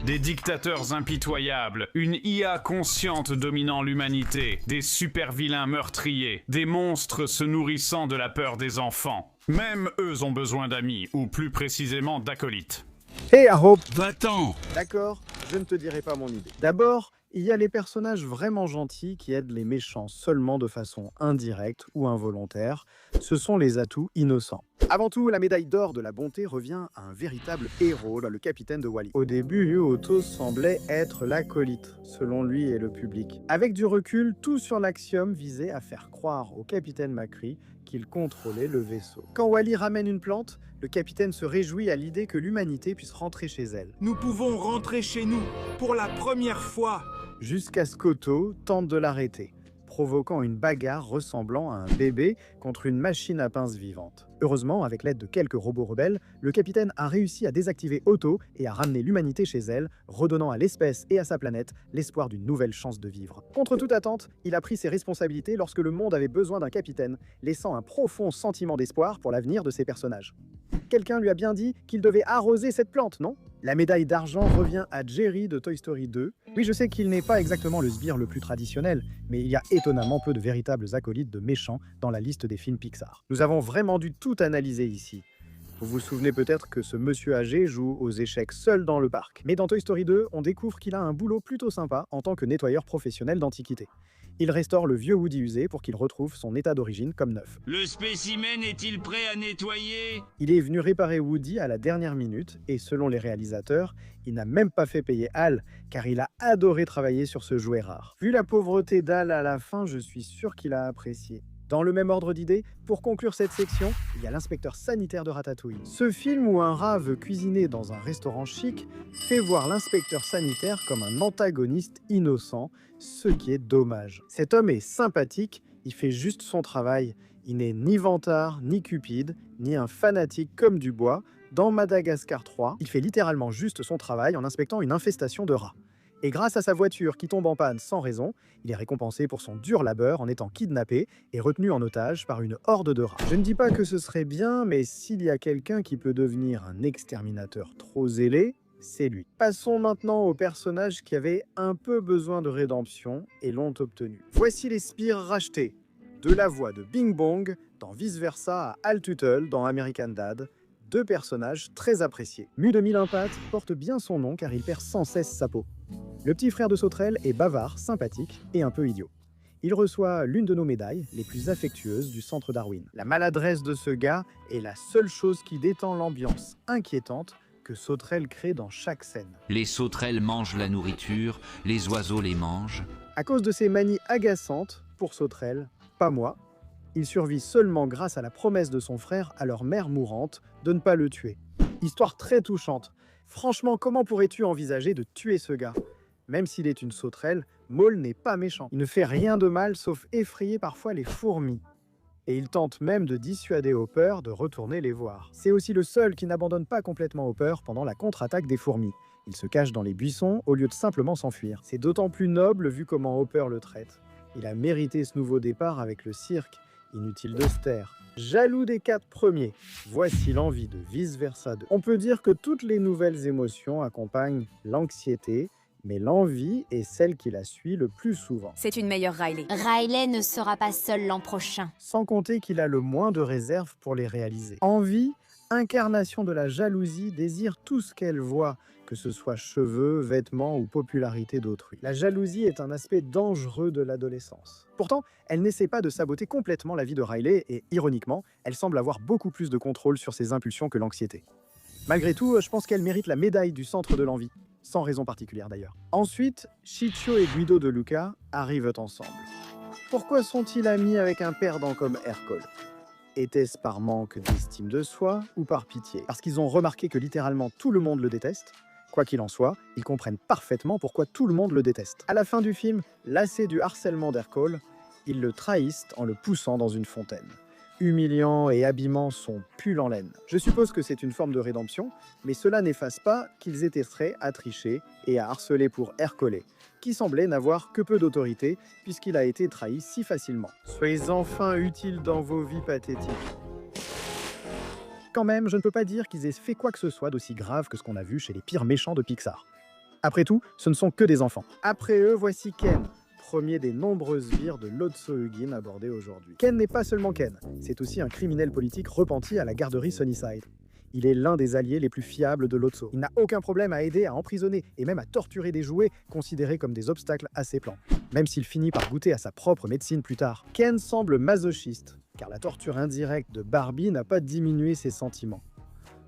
Des dictateurs impitoyables, une IA consciente dominant l'humanité, des super-vilains meurtriers, des monstres se nourrissant de la peur des enfants. Même eux ont besoin d'amis, ou plus précisément d'acolytes. Hé, Arop! Va-t'en! D'accord, je ne te dirai pas mon idée. D'abord, il y a les personnages vraiment gentils qui aident les méchants seulement de façon indirecte ou involontaire. Ce sont les atouts innocents. Avant tout, la médaille d'or de la bonté revient à un véritable héros, le capitaine de Wall-E. Au début, Otto semblait être l'acolyte, selon lui et le public. Avec du recul, tout sur l'Axiom visait à faire croire au capitaine Macri qu'il contrôlait le vaisseau. Quand Wall-E ramène une plante, le capitaine se réjouit à l'idée que l'humanité puisse rentrer chez elle. Nous pouvons rentrer chez nous, pour la première fois. Jusqu'à ce qu'Otto tente de l'arrêter, provoquant une bagarre ressemblant à un bébé contre une machine à pince vivante. Heureusement, avec l'aide de quelques robots rebelles, le capitaine a réussi à désactiver Otto et à ramener l'humanité chez elle, redonnant à l'espèce et à sa planète l'espoir d'une nouvelle chance de vivre. Contre toute attente, il a pris ses responsabilités lorsque le monde avait besoin d'un capitaine, laissant un profond sentiment d'espoir pour l'avenir de ses personnages. Quelqu'un lui a bien dit qu'il devait arroser cette plante, non? La médaille d'argent revient à Jerry de Toy Story 2. Oui, je sais qu'il n'est pas exactement le sbire le plus traditionnel, mais il y a étonnamment peu de véritables acolytes de méchants dans la liste des films Pixar. Nous avons vraiment dû tout analyser ici. Vous vous souvenez peut-être que ce monsieur âgé joue aux échecs seul dans le parc. Mais dans Toy Story 2, on découvre qu'il a un boulot plutôt sympa en tant que nettoyeur professionnel d'antiquités. Il restaure le vieux Woody usé pour qu'il retrouve son état d'origine comme neuf. Le spécimen est-il prêt à nettoyer? Il est venu réparer Woody à la dernière minute et selon les réalisateurs, il n'a même pas fait payer Hal car il a adoré travailler sur ce jouet rare. Vu la pauvreté d'Hal à la fin, je suis sûr qu'il a apprécié. Dans le même ordre d'idées, pour conclure cette section, il y a l'inspecteur sanitaire de Ratatouille. Ce film où un rat veut cuisiner dans un restaurant chic fait voir l'inspecteur sanitaire comme un antagoniste innocent, ce qui est dommage. Cet homme est sympathique, il fait juste son travail. Il n'est ni vantard, ni cupide, ni un fanatique comme Dubois. Dans Madagascar 3, il fait littéralement juste son travail en inspectant une infestation de rats. Et grâce à sa voiture qui tombe en panne sans raison, il est récompensé pour son dur labeur en étant kidnappé et retenu en otage par une horde de rats. Je ne dis pas que ce serait bien, mais s'il y a quelqu'un qui peut devenir un exterminateur trop zélé, c'est lui. Passons maintenant aux personnages qui avaient un peu besoin de rédemption et l'ont obtenu. Voici les sbires rachetés. De la voix de Bing Bong dans Vice Versa à Al Tuttle dans American Dad, deux personnages très appréciés. Mu de mille pattes porte bien son nom car il perd sans cesse sa peau. Le petit frère de Sauterelle est bavard, sympathique et un peu idiot. Il reçoit l'une de nos médailles les plus affectueuses du centre Darwin. La maladresse de ce gars est la seule chose qui détend l'ambiance inquiétante que Sauterelle crée dans chaque scène. Les sauterelles mangent la nourriture, les oiseaux les mangent. À cause de ses manies agaçantes, pour Sauterelle, pas moi, il survit seulement grâce à la promesse de son frère à leur mère mourante de ne pas le tuer. Histoire très touchante. Franchement, comment pourrais-tu envisager de tuer ce gars? Même s'il est une sauterelle, Maul n'est pas méchant. Il ne fait rien de mal sauf effrayer parfois les fourmis. Et il tente même de dissuader Hopper de retourner les voir. C'est aussi le seul qui n'abandonne pas complètement Hopper pendant la contre-attaque des fourmis. Il se cache dans les buissons au lieu de simplement s'enfuir. C'est d'autant plus noble vu comment Hopper le traite. Il a mérité ce nouveau départ avec le cirque. Inutile de se taire. Jaloux des 4 premiers, voici l'envie de Vice Versa 2. On peut dire que toutes les nouvelles émotions accompagnent l'anxiété, mais l'envie est celle qui la suit le plus souvent. C'est une meilleure Riley. Riley ne sera pas seul l'an prochain. Sans compter qu'il a le moins de réserve pour les réaliser. Envie, incarnation de la jalousie, désire tout ce qu'elle voit, que ce soit cheveux, vêtements ou popularité d'autrui. La jalousie est un aspect dangereux de l'adolescence. Pourtant, elle n'essaie pas de saboter complètement la vie de Riley et, ironiquement, elle semble avoir beaucoup plus de contrôle sur ses impulsions que l'anxiété. Malgré tout, je pense qu'elle mérite la médaille du centre de l'envie, sans raison particulière d'ailleurs. Ensuite, Chicho et Guido de Luca arrivent ensemble. Pourquoi sont-ils amis avec un perdant comme Hercule? Était-ce par manque d'estime de soi ou par pitié? Parce qu'ils ont remarqué que littéralement tout le monde le déteste? Quoi qu'il en soit, ils comprennent parfaitement pourquoi tout le monde le déteste. À la fin du film, lassés du harcèlement d'Hercule, ils le trahissent en le poussant dans une fontaine. Humiliant et abîmant son pull en laine. Je suppose que c'est une forme de rédemption, mais cela n'efface pas qu'ils étaient prêts à tricher et à harceler pour Hercule, qui semblait n'avoir que peu d'autorité puisqu'il a été trahi si facilement. Soyez enfin utiles dans vos vies pathétiques. Quand même, je ne peux pas dire qu'ils aient fait quoi que ce soit d'aussi grave que ce qu'on a vu chez les pires méchants de Pixar. Après tout, ce ne sont que des enfants. Après eux, voici Ken, premier des nombreux sbires de Lotso Huggin abordés aujourd'hui. Ken n'est pas seulement Ken, c'est aussi un criminel politique repenti à la garderie Sunnyside. Il est l'un des alliés les plus fiables de Lotso. Il n'a aucun problème à aider à emprisonner et même à torturer des jouets considérés comme des obstacles à ses plans, même s'il finit par goûter à sa propre médecine plus tard. Ken semble masochiste, car la torture indirecte de Barbie n'a pas diminué ses sentiments.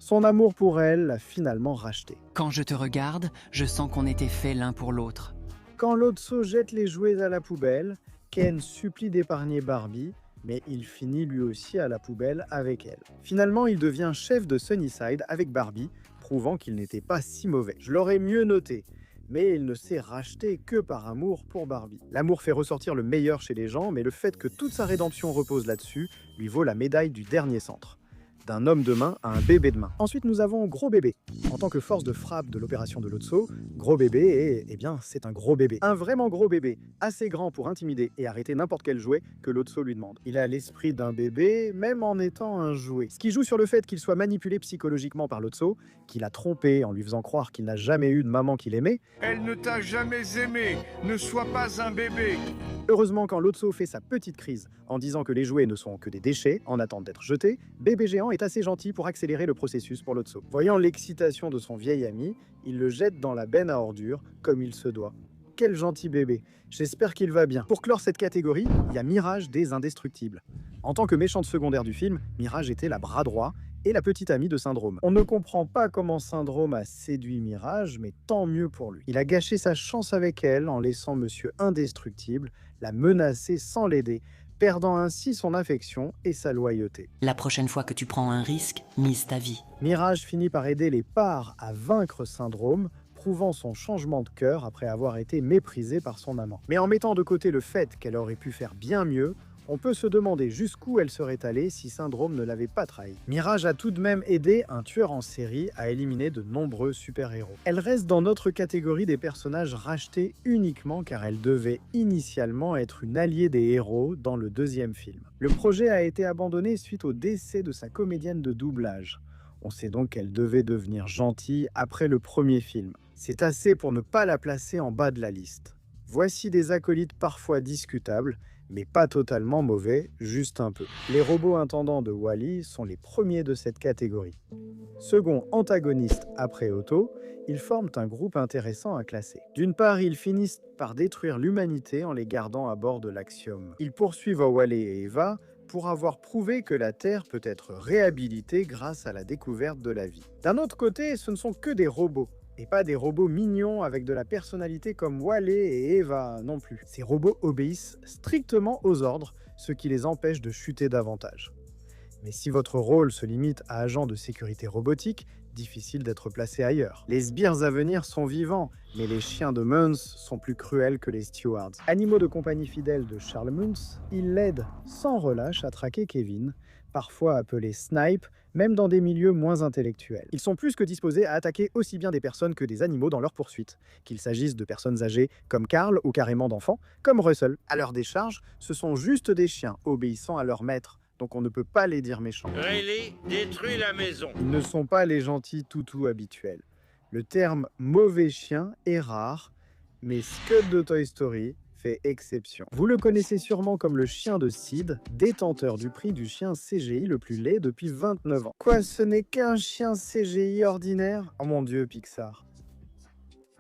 Son amour pour elle l'a finalement racheté. Quand je te regarde, je sens qu'on était faits l'un pour l'autre. Quand Lotso jette les jouets à la poubelle, Ken supplie d'épargner Barbie, mais il finit lui aussi à la poubelle avec elle. Finalement, il devient chef de Sunnyside avec Barbie, prouvant qu'il n'était pas si mauvais. Je l'aurais mieux noté, mais il ne s'est racheté que par amour pour Barbie. L'amour fait ressortir le meilleur chez les gens, mais le fait que toute sa rédemption repose là-dessus lui vaut la médaille du dernier centre. D'un homme de main à un bébé de main. Ensuite, nous avons Gros Bébé. En tant que force de frappe de l'opération de Lotso, Gros Bébé c'est un gros bébé. Un vraiment gros bébé, assez grand pour intimider et arrêter n'importe quel jouet que Lotso lui demande. Il a l'esprit d'un bébé, même en étant un jouet. Ce qui joue sur le fait qu'il soit manipulé psychologiquement par Lotso, qu'il a trompé en lui faisant croire qu'il n'a jamais eu de maman qu'il aimait. Elle ne t'a jamais aimé, ne sois pas un bébé. Heureusement, quand Lotso fait sa petite crise en disant que les jouets ne sont que des déchets en attente d'être jetés, Bébé Géant est assez gentil pour accélérer le processus pour Lotso. Voyant l'excitation de son vieil ami, il le jette dans la benne à ordures comme il se doit. Quel gentil bébé, j'espère qu'il va bien. Pour clore cette catégorie, il y a Mirage des Indestructibles. En tant que méchante secondaire du film, Mirage était la bras droit et la petite amie de Syndrome. On ne comprend pas comment Syndrome a séduit Mirage, mais tant mieux pour lui. Il a gâché sa chance avec elle en laissant Monsieur Indestructible la menacer sans l'aider, perdant ainsi son affection et sa loyauté. La prochaine fois que tu prends un risque, mise ta vie. Mirage finit par aider les Parts à vaincre Syndrome, prouvant son changement de cœur après avoir été méprisée par son amant. Mais en mettant de côté le fait qu'elle aurait pu faire bien mieux, on peut se demander jusqu'où elle serait allée si Syndrome ne l'avait pas trahi. Mirage a tout de même aidé un tueur en série à éliminer de nombreux super-héros. Elle reste dans notre catégorie des personnages rachetés uniquement car elle devait initialement être une alliée des héros dans le deuxième film. Le projet a été abandonné suite au décès de sa comédienne de doublage. On sait donc qu'elle devait devenir gentille après le premier film. C'est assez pour ne pas la placer en bas de la liste. Voici des acolytes parfois discutables, mais pas totalement mauvais, juste un peu. Les robots intendants de Wall-E sont les premiers de cette catégorie. Second antagoniste après Otto, ils forment un groupe intéressant à classer. D'une part, ils finissent par détruire l'humanité en les gardant à bord de l'Axiom. Ils poursuivent Wall-E et Eva pour avoir prouvé que la Terre peut être réhabilitée grâce à la découverte de la vie. D'un autre côté, ce ne sont que des robots. Et pas des robots mignons avec de la personnalité comme Wall-E et Eva non plus. Ces robots obéissent strictement aux ordres, ce qui les empêche de chuter davantage. Mais si votre rôle se limite à agent de sécurité robotique, difficile d'être placé ailleurs. Les sbires à venir sont vivants, mais les chiens de Muntz sont plus cruels que les stewards. Animaux de compagnie fidèles de Charles Muntz, ils l'aident sans relâche à traquer Kevin, parfois appelé Snipe, même dans des milieux moins intellectuels. Ils sont plus que disposés à attaquer aussi bien des personnes que des animaux dans leur poursuite, qu'il s'agisse de personnes âgées comme Carl ou carrément d'enfants, comme Russell. À leur décharge, ce sont juste des chiens obéissant à leur maître, donc on ne peut pas les dire méchants. Riley, détruis la maison. Ils ne sont pas les gentils toutous habituels. Le terme « mauvais chien » est rare, mais Scud de Toy Story fait exception. Vous le connaissez sûrement comme le chien de Sid, détenteur du prix du chien CGI le plus laid depuis 29 ans. Quoi, ce n'est qu'un chien CGI ordinaire? Oh mon Dieu, Pixar.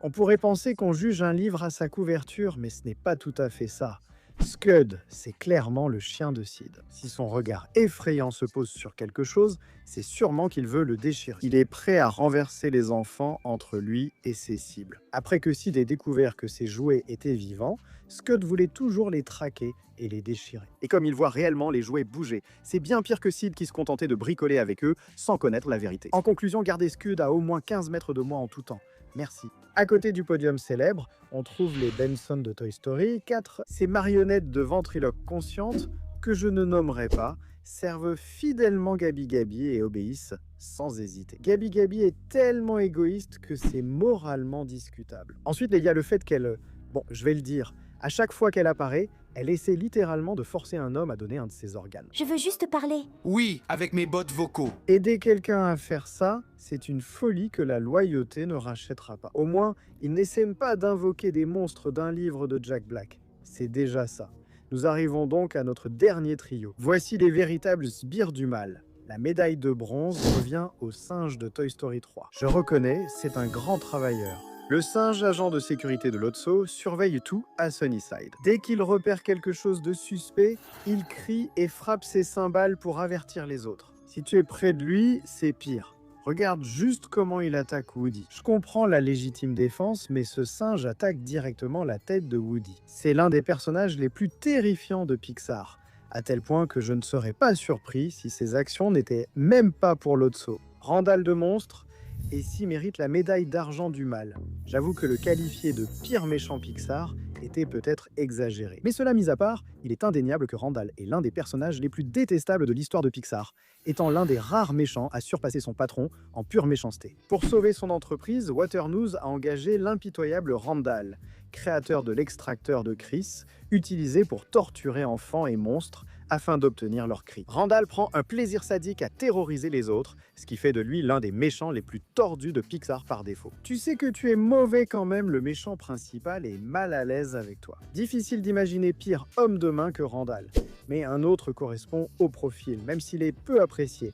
On pourrait penser qu'on juge un livre à sa couverture, mais ce n'est pas tout à fait ça. Scud, c'est clairement le chien de Sid. Si son regard effrayant se pose sur quelque chose, c'est sûrement qu'il veut le déchirer. Il est prêt à renverser les enfants entre lui et ses cibles. Après que Sid ait découvert que ses jouets étaient vivants, Scud voulait toujours les traquer et les déchirer. Et comme il voit réellement les jouets bouger, c'est bien pire que Sid qui se contentait de bricoler avec eux sans connaître la vérité. En conclusion, gardez Scud à au moins 15 mètres de moi en tout temps. Merci. À côté du podium célèbre, on trouve les Benson de Toy Story 4. Ces marionnettes de ventriloques conscientes, que je ne nommerai pas, servent fidèlement Gabi Gabi et obéissent sans hésiter. Gabi Gabi est tellement égoïste que c'est moralement discutable. Ensuite, il y a le fait qu'elle... Bon, je vais le dire, à chaque fois qu'elle apparaît, Elle essaie littéralement de forcer un homme à donner un de ses organes. Je veux juste parler. Oui, avec mes bottes vocaux. Aider quelqu'un à faire ça, c'est une folie que la loyauté ne rachètera pas. Au moins, il n'essaie pas d'invoquer des monstres d'un livre de Jack Black. C'est déjà ça. Nous arrivons donc à notre dernier trio. Voici les véritables sbires du mal. La médaille de bronze revient au singe de Toy Story 3. Je reconnais, c'est un grand travailleur. Le singe, agent de sécurité de Lotso, surveille tout à Sunnyside. Dès qu'il repère quelque chose de suspect, il crie et frappe ses cymbales pour avertir les autres. Si tu es près de lui, c'est pire. Regarde juste comment il attaque Woody. Je comprends la légitime défense, mais ce singe attaque directement la tête de Woody. C'est l'un des personnages les plus terrifiants de Pixar, à tel point que je ne serais pas surpris si ses actions n'étaient même pas pour Lotso. Randall de monstre, et s'y mérite la médaille d'argent du mal. J'avoue que le qualifier de pire méchant Pixar était peut-être exagéré. Mais cela mis à part, il est indéniable que Randall est l'un des personnages les plus détestables de l'histoire de Pixar, étant l'un des rares méchants à surpasser son patron en pure méchanceté. Pour sauver son entreprise, Waternoose a engagé l'impitoyable Randall, créateur de l'extracteur de Chris, utilisé pour torturer enfants et monstres afin d'obtenir leurs cris. Randall prend un plaisir sadique à terroriser les autres, ce qui fait de lui l'un des méchants les plus tordus de Pixar par défaut. Tu sais que tu es mauvais quand même, le méchant principal est mal à l'aise avec toi. Difficile d'imaginer pire homme de main que Randall, mais un autre correspond au profil, même s'il est peu apprécié.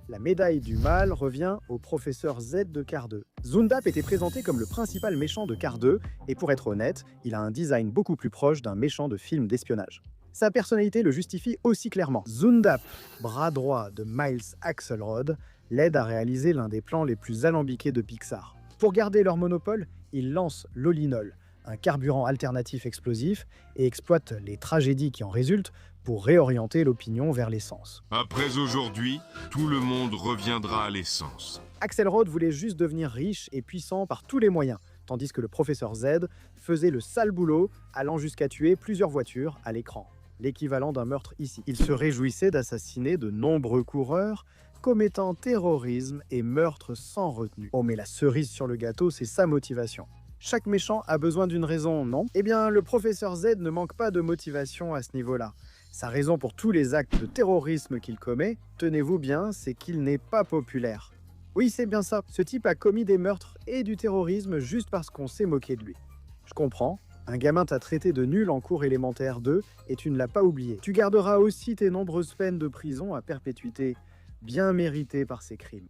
La médaille du mal revient au professeur Z de Cars 2. Zundap était présenté comme le principal méchant de Cars 2, et pour être honnête, il a un design beaucoup plus proche d'un méchant de film d'espionnage. Sa personnalité le justifie aussi clairement. Zundap, bras droit de Miles Axelrod, l'aide à réaliser l'un des plans les plus alambiqués de Pixar. Pour garder leur monopole, ils lancent l'Olinol, un carburant alternatif explosif, et exploitent les tragédies qui en résultent pour réorienter l'opinion vers l'essence. Après aujourd'hui, tout le monde reviendra à l'essence. Axelrod voulait juste devenir riche et puissant par tous les moyens, tandis que le professeur Z faisait le sale boulot, allant jusqu'à tuer plusieurs voitures à l'écran. L'équivalent d'un meurtre ici. Il se réjouissait d'assassiner de nombreux coureurs, commettant terrorisme et meurtre sans retenue. Oh mais la cerise sur le gâteau, c'est sa motivation. Chaque méchant a besoin d'une raison, non? Eh bien, le professeur Z ne manque pas de motivation à ce niveau-là. Sa raison pour tous les actes de terrorisme qu'il commet, tenez-vous bien, c'est qu'il n'est pas populaire. Oui, c'est bien ça. Ce type a commis des meurtres et du terrorisme juste parce qu'on s'est moqué de lui. Je comprends. Un gamin t'a traité de nul en cours élémentaire 2 et tu ne l'as pas oublié. Tu garderas aussi tes nombreuses peines de prison à perpétuité, bien méritées par ces crimes.